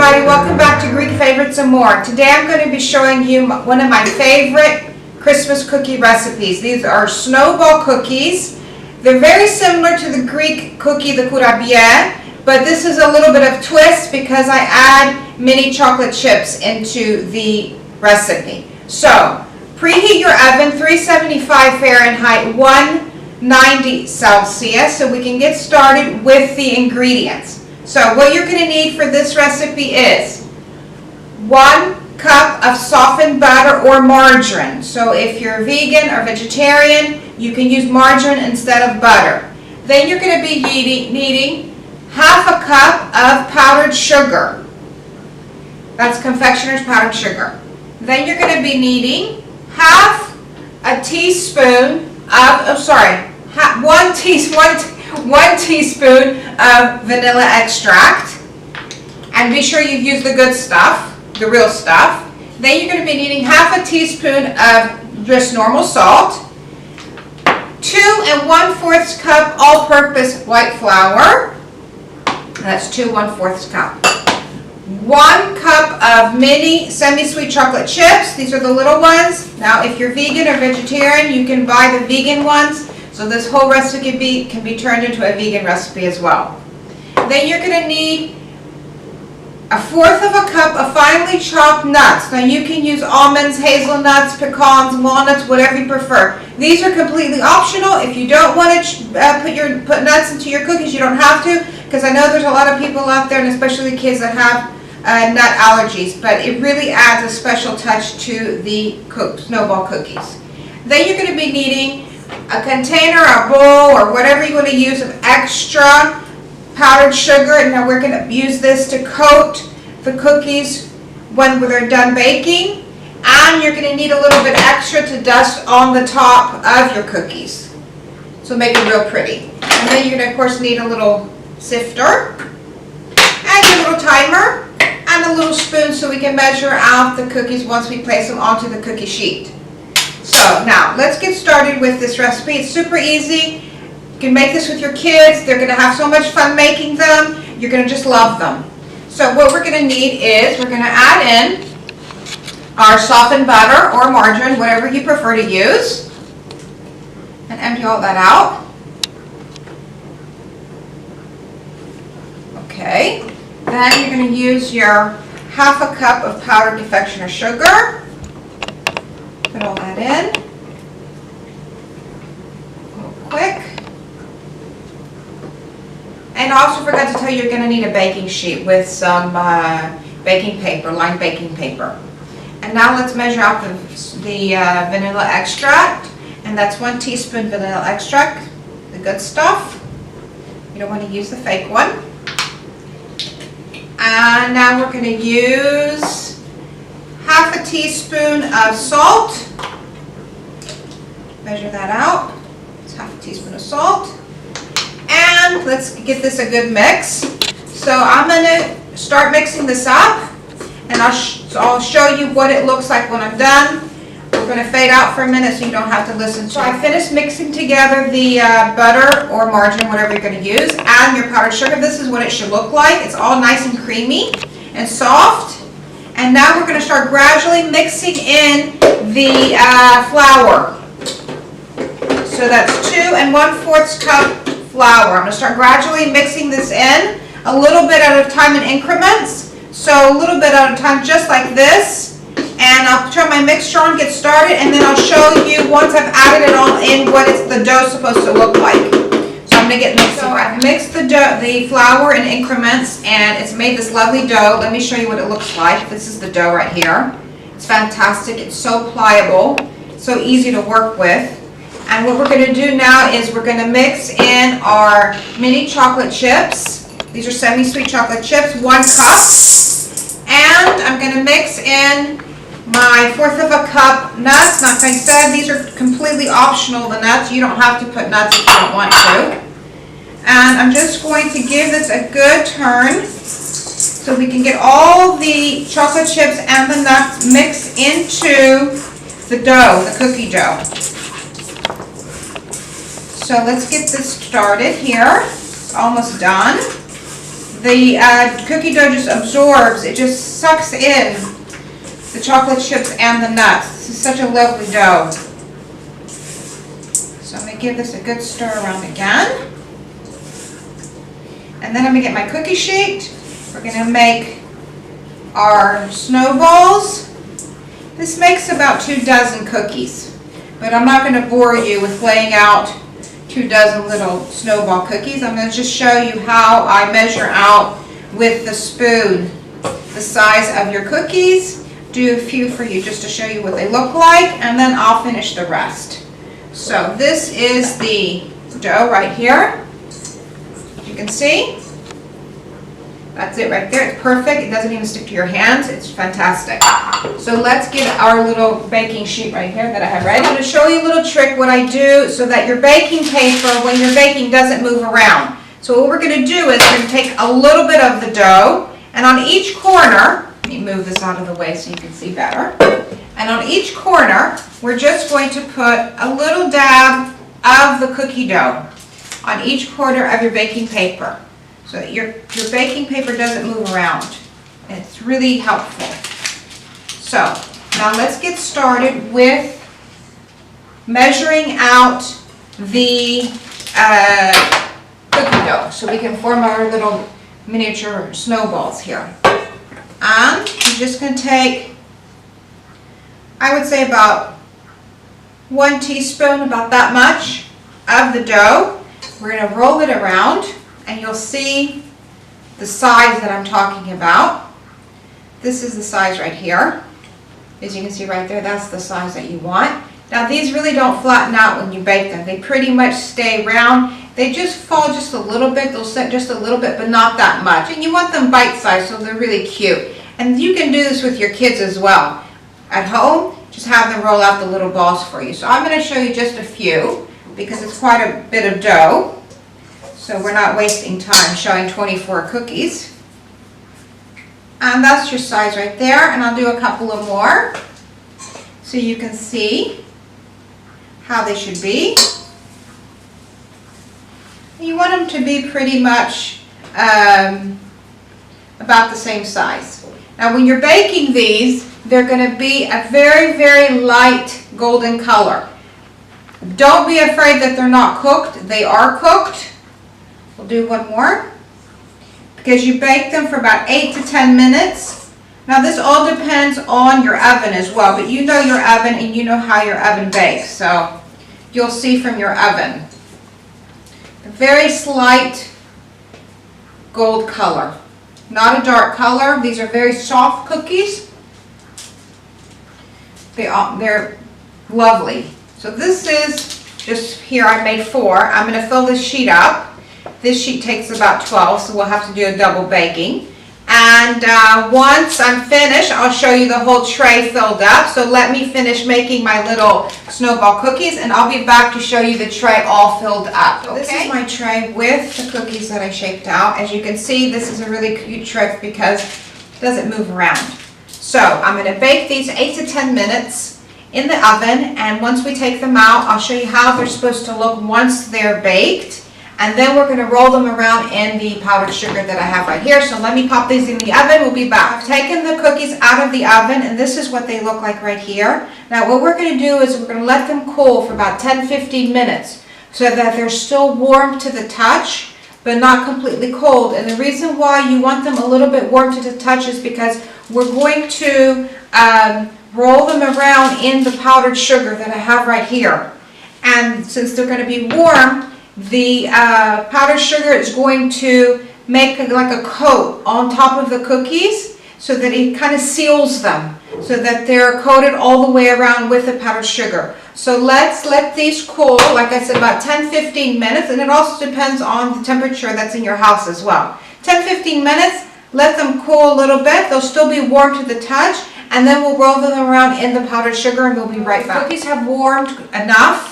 everybody, welcome back to Greek Favorites and More. Today I'm going to be showing you one of my favorite Christmas cookie recipes. These are Snowball Cookies. They're very similar to the Greek cookie, the Kourabiedes, but this is a little bit of twist because I add mini chocolate chips into the recipe. So, preheat your oven, 375 Fahrenheit, 190 Celsius, so we can get started with the ingredients. So what you're going to need for this recipe is 1 cup of softened butter or margarine. So if you're vegan or vegetarian, you can use margarine instead of butter. Then you're going to be needing half a cup of powdered sugar. That's confectioner's powdered sugar. Then you're going to be needing half a teaspoon of, one teaspoon of vanilla extract, and be sure you use the good stuff, the real stuff. Then you're going to be needing half a teaspoon of just normal salt, 2 1/4 cup all-purpose white flour, that's 2 1/4 cup, 1 cup of mini semi-sweet chocolate chips. These are the little ones. Now if you're vegan or vegetarian, you can buy the vegan ones. So this whole recipe can be turned into a vegan recipe as well. Then you're going to need 1/4 cup of finely chopped nuts. Now you can use almonds, hazelnuts, pecans, walnuts, whatever you prefer. These are completely optional. If you don't want to put nuts into your cookies, you don't have to, because I know there's a lot of people out there, and especially kids that have nut allergies, but it really adds a special touch to the Snowball cookies. Then you're going to be needing a container, a bowl, or whatever you want to use of extra powdered sugar. And now we're going to use this to coat the cookies when they're done baking. And you're going to need a little bit extra to dust on the top of your cookies, so make it real pretty. And then you're going to, of course, need a little sifter, and your little timer, and a little spoon so we can measure out the cookies once we place them onto the cookie sheet. So now let's get started with this recipe. It's super easy. You can make this with your kids. They're going to have so much fun making them. You're going to just love them. So what we're going to need is we're going to add in our softened butter or margarine, whatever you prefer to use, and empty all that out. Okay. Then you're going to use your 1/2 cup of powdered confectioner sugar. Put all that in real quick. And I also forgot to tell you, you're going to need a baking sheet with some baking paper, lined baking paper. And now let's measure out the vanilla extract. And that's 1 teaspoon vanilla extract, the good stuff. You don't want to use the fake one. And now we're going to use 1/2 teaspoon of salt. Measure that out. It's 1/2 teaspoon of salt. And let's get this a good mix. So I'm going to start mixing this up, and I'll show you what it looks like when I'm done. We're going to fade out for a minute so you don't have to listen to it. So I finished mixing together the butter or margarine, whatever you're going to use, and your powdered sugar. This is what it should look like. It's all nice and creamy and soft. And now we're going to start gradually mixing in the flour. So that's 2 1/4 cup flour. I'm going to start gradually mixing this in, a little bit at a time in increments. So a little bit at a time, just like this. And I'll turn my mixture on, get started, and then I'll show you once I've added it all in what the dough supposed to look like. So I'm going to get mixed. So I've mixed the flour in increments, and it's made this lovely dough. Let me show you what it looks like. This is the dough right here. It's fantastic. It's so pliable, so easy to work with. And what we're going to do now is we're going to mix in our mini chocolate chips. These are semi-sweet chocolate chips, 1 cup. And I'm going to mix in my 1/4 cup nuts. Now, like I said, these are completely optional, the nuts. You don't have to put nuts if you don't want to. And I'm just going to give this a good turn so we can get all the chocolate chips and the nuts mixed into the dough, the cookie dough. So let's get this started here. It's almost done. the cookie dough just absorbs, it just sucks in the chocolate chips and the nuts. This is such a lovely dough. So I'm going to give this a good stir around again. And then I'm going to get my cookie sheet. We're going to make our snowballs. This makes about 24 cookies, but I'm not going to bore you with laying out 24 little snowball cookies. I'm going to just show you how I measure out with the spoon the size of your cookies. Do a few for you just to show you what they look like, and then I'll finish the rest. So this is the dough right here. You can see. That's it right there. It's perfect. It doesn't even stick to your hands. It's fantastic. So let's get our little baking sheet right here that I have ready. I'm going to show you a little trick what I do so that your baking paper, when you're baking, doesn't move around. So what we're going to do is we're going to take a little bit of the dough, and on each corner, let me move this out of the way so you can see better. And on each corner, we're just going to put a little dab of the cookie dough on each corner of your baking paper, so that your baking paper doesn't move around. And it's really helpful. So now let's get started with measuring out the cookie dough so we can form our little miniature snowballs here. And I'm just going to take, I would say about 1 teaspoon, about that much of the dough. We're going to roll it around, and you'll see the size that I'm talking about. This is the size right here. As you can see right there, that's the size that you want. Now these really don't flatten out when you bake them. They pretty much stay round. They just fall just a little bit. They'll set just a little bit, but not that much. And you want them bite-sized, so they're really cute. And you can do this with your kids as well. At home, just have them roll out the little balls for you. So I'm going to show you just a few because it's quite a bit of dough. So we're not wasting time showing 24 cookies. And that's your size right there. And I'll do a couple of more so you can see how they should be. You want them to be pretty much about the same size. Now when you're baking these, they're going to be a very, very light golden color. Don't be afraid that they're not cooked. They are cooked. We'll do one more because you bake them for about 8 to 10 minutes. Now this all depends on your oven as well, but you know your oven and you know how your oven bakes, so you'll see from your oven. A very slight gold color, not a dark color. These are very soft cookies. They're lovely. So this is just here, I made 4. I'm going to fill this sheet up. This sheet takes about 12, so we'll have to do a double baking. And once I'm finished, I'll show you the whole tray filled up. So let me finish making my little snowball cookies, and I'll be back to show you the tray all filled up. Okay? This is my tray with the cookies that I shaped out. As you can see, this is a really cute trick because it doesn't move around. So I'm going to bake these 8 to 10 minutes in the oven, and once we take them out, I'll show you how they're supposed to look once they're baked. And then we're going to roll them around in the powdered sugar that I have right here. So let me pop these in the oven. We'll be back. I've taken the cookies out of the oven, and this is what they look like right here. Now what we're going to do is we're going to let them cool for about 10-15 minutes so that they're still warm to the touch, but not completely cold. And the reason why you want them a little bit warm to the touch is because we're going to roll them around in the powdered sugar that I have right here. And since they're going to be warm, the powdered sugar is going to make like a coat on top of the cookies so that it kind of seals them so that they're coated all the way around with the powdered sugar. So let's let these cool, like I said, about 10-15 minutes, and it also depends on the temperature that's in your house as well. 10-15 minutes, let them cool a little bit. They'll still be warm to the touch, and then we'll roll them around in the powdered sugar and we'll be right back. Cookies have warmed enough.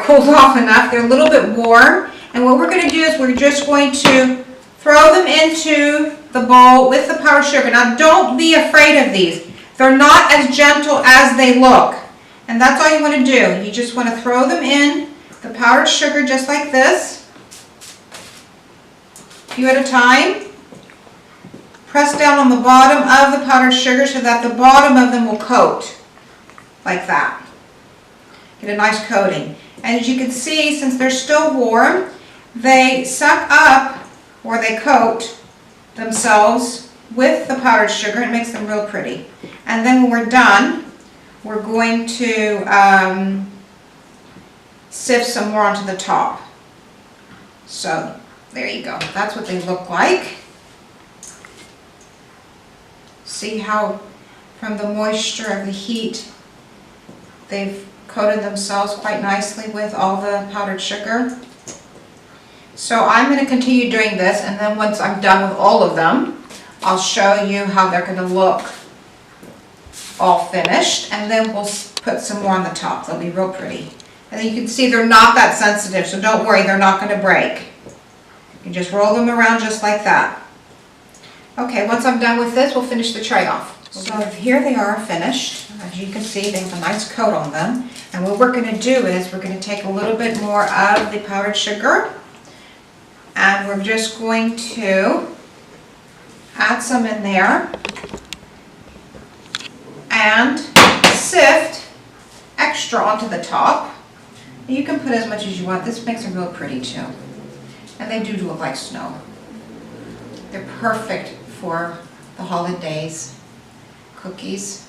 Cooled off enough. They're a little bit warm. And what we're going to do is we're just going to throw them into the bowl with the powdered sugar. Now don't be afraid of these. They're not as gentle as they look. And that's all you want to do. You just want to throw them in the powdered sugar just like this. few at a time. Press down on the bottom of the powdered sugar so that the bottom of them will coat, like that. Get a nice coating. And as you can see, since they're still warm, they suck up, or they coat themselves with the powdered sugar. It makes them real pretty. And then when we're done, we're going to sift some more onto the top. So there you go. That's what they look like. See how from the moisture of the heat they've coated themselves quite nicely with all the powdered sugar. So I'm going to continue doing this, and then once I'm done with all of them, I'll show you how they're going to look all finished, and then we'll put some more on the top. They'll be real pretty. And you can see they're not that sensitive, so don't worry, they're not going to break. You just roll them around just like that. Okay, once I'm done with this, we'll finish the tray off. So here they are finished. As you can see, they have a nice coat on them. And what we're going to do is we're going to take a little bit more of the powdered sugar, and we're just going to add some in there and sift extra onto the top. You can put as much as you want. This makes them real pretty too. And they do look like snow. They're perfect for the holidays cookies.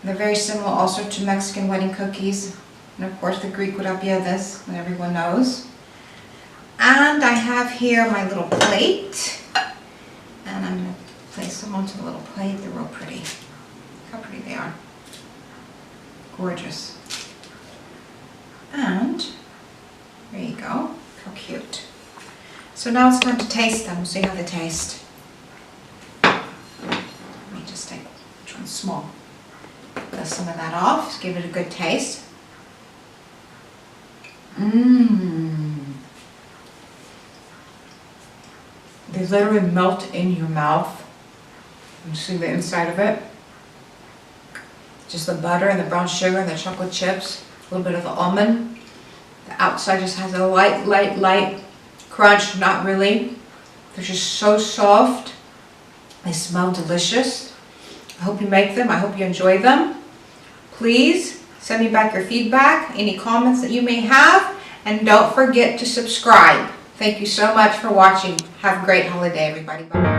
And they're very similar also to Mexican wedding cookies. And of course the Greek Kourabiedes, that everyone knows. And I have here my little plate. And I'm going to place them onto the little plate. They're real pretty. Look how pretty they are. Gorgeous. And there you go. How cute. So now it's time to taste them. We'll see how they taste. Let me just take which one's small. Put some of that off. Just give it a good taste. Mmm. They literally melt in your mouth. You see the inside of it. Just the butter and the brown sugar and the chocolate chips. A little bit of the almond. The outside just has a light crunch, not really. They're just so soft. They smell delicious. I hope you make them. I hope you enjoy them. Please send me back your feedback, any comments that you may have, and don't forget to subscribe. Thank you so much for watching. Have a great holiday, everybody. Bye.